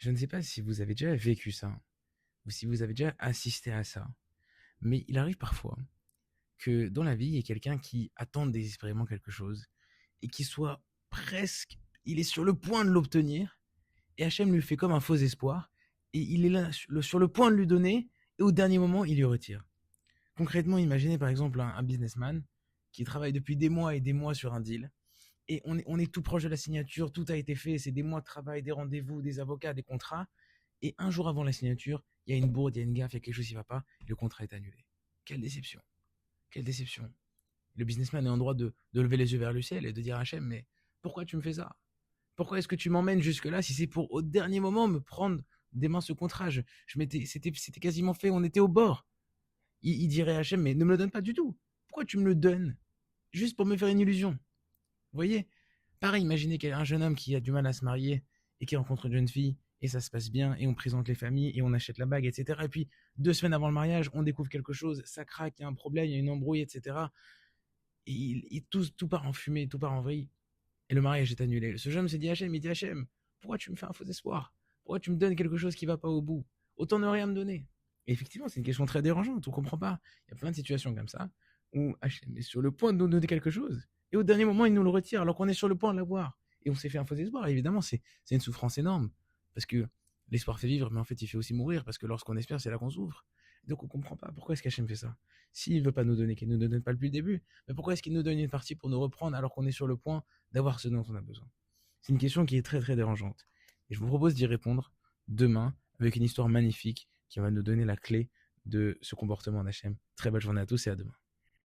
Je ne sais pas si vous avez déjà vécu ça, ou si vous avez déjà assisté à ça, mais il arrive parfois que dans la vie, il y ait quelqu'un qui attende désespérément quelque chose et qui soit presque, il est sur le point de l'obtenir, et Hachem lui fait comme un faux espoir, et il est là sur le point de lui donner, et au dernier moment, il lui retire. Concrètement, imaginez par exemple un businessman qui travaille depuis des mois et des mois sur un deal, et on est tout proche de la signature, tout a été fait, c'est des mois de travail, des rendez-vous, des avocats, des contrats, et un jour avant la signature, il y a une bourde, il y a une gaffe, il y a quelque chose qui ne va pas, le contrat est annulé. Quelle déception, quelle déception. Le businessman est en droit de lever les yeux vers le ciel et de dire à Hachem, mais pourquoi tu me fais ça? Pourquoi est-ce que tu m'emmènes jusque-là si c'est pour au dernier moment me prendre des mains ce contrat? C'était quasiment fait, on était au bord. Il dirait à Hachem, mais ne me le donne pas du tout. Pourquoi tu me le donnes? Juste pour me faire une illusion. Vous voyez? Pareil, imaginez qu'il y a un jeune homme qui a du mal à se marier et qui rencontre une jeune fille et ça se passe bien et on présente les familles et on achète la bague, etc. Et puis 2 semaines avant le mariage, on découvre quelque chose, ça craque, il y a un problème, il y a une embrouille, etc. Et tout part en fumée, tout part en vrille. Et le mariage est annulé. Ce jeune se dit Hachem, il dit Hachem, pourquoi tu me fais un faux espoir? Pourquoi tu me donnes quelque chose qui va pas au bout? Autant ne rien me donner. Et effectivement, c'est une question très dérangeante, on comprend pas. Il y a plein de situations comme ça où Hachem est sur le point de nous donner quelque chose et au dernier moment, il nous le retire alors qu'on est sur le point de l'avoir. Et on s'est fait un faux espoir. Et évidemment, c'est une souffrance énorme parce que l'espoir fait vivre, mais en fait, il fait aussi mourir parce que lorsqu'on espère, c'est là qu'on souffre. Donc on comprend pas pourquoi est-ce qu'Hachem fait ça. S'il veut pas nous donner, qu'il nous donne pas depuis le début, mais pourquoi est-ce qu'il nous donne une partie pour nous reprendre alors qu'on est sur le point d'avoir ce dont on a besoin? C'est une question qui est très très dérangeante. Et je vous propose d'y répondre demain avec une histoire magnifique qui va nous donner la clé de ce comportement d'Hachem. Très belle journée à tous et à demain.